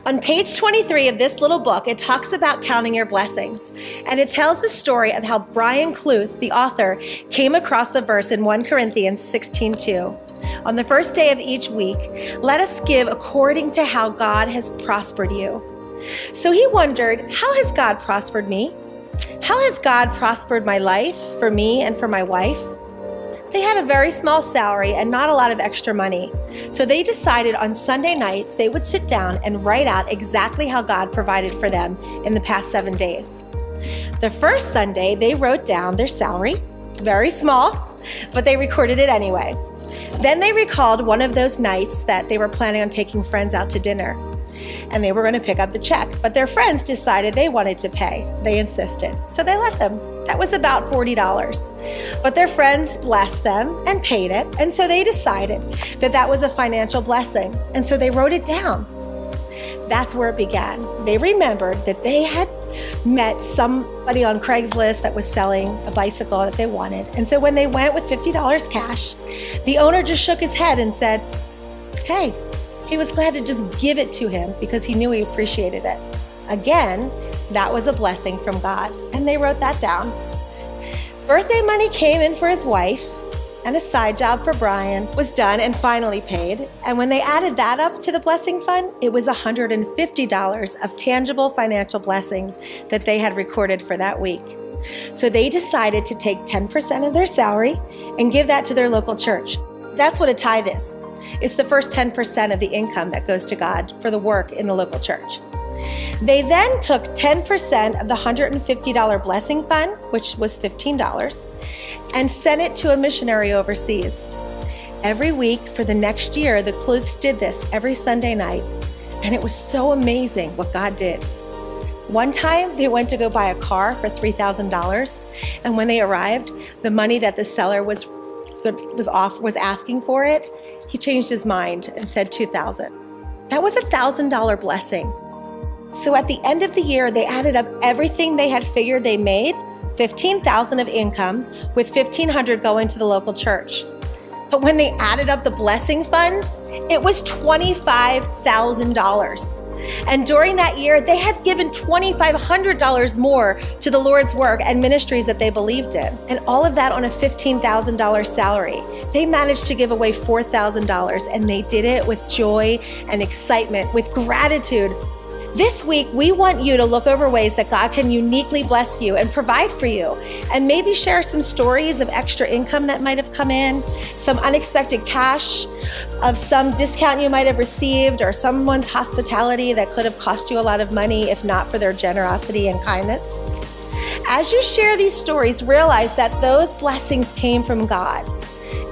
On page 23 of this little book, it talks about counting your blessings, and it tells the story of how Brian Cluth, the author, came across the verse in 1 Corinthians 16:2. On the first day of each week, let us give according to how God has prospered you. So he wondered, how has God prospered me? How has God prospered my life for me and for my wife? They had a very small salary and not a lot of extra money. So they decided on Sunday nights they would sit down and write out exactly how God provided for them in the past 7 days. The first Sunday, they wrote down their salary, very small, but they recorded it anyway. Then they recalled one of those nights that they were planning on taking friends out to dinner, and they were going to pick up the check, but their friends decided they wanted to pay. They insisted, so they let them. That was about $40. But their friends blessed them and paid it, and so they decided that that was a financial blessing, and so they wrote it down. That's where it began. They remembered that they had met somebody on Craigslist that was selling a bicycle that they wanted, and so when they went with $50 cash, the owner just shook his head and said, hey, he was glad to just give it to him because he knew he appreciated it. Again, that was a blessing from God, and they wrote that down. Birthday money came in for his wife, and a side job for Brian was done and finally paid. And when they added that up to the blessing fund, it was $150 of tangible financial blessings that they had recorded for that week. So they decided to take 10% of their salary and give that to their local church. That's what a tithe is. It's the first 10% of the income that goes to God for the work in the local church. They then took 10% of the $150 blessing fund, which was $15, and sent it to a missionary overseas. Every week for the next year, the Cluths did this every Sunday night, and it was so amazing what God did. One time, they went to go buy a car for $3,000, and when they arrived, the money that the seller was asking for it, he changed his mind and said $2,000. That was a $1,000 blessing. So at the end of the year, they added up everything they had figured they made, $15,000 of income, with $1,500 going to the local church. But when they added up the blessing fund, it was $25,000. And during that year, they had given $2,500 more to the Lord's work and ministries that they believed in. And all of that on a $15,000 salary. They managed to give away $4,000, and they did it with joy and excitement, with gratitude. This week, we want you to look over ways that God can uniquely bless you and provide for you, and maybe share some stories of extra income that might have come in, some unexpected cash, of some discount you might have received, or someone's hospitality that could have cost you a lot of money if not for their generosity and kindness. As you share these stories, realize that those blessings came from God.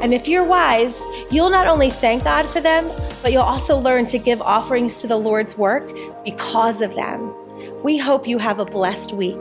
And if you're wise, you'll not only thank God for them, but you'll also learn to give offerings to the Lord's work because of them. We hope you have a blessed week.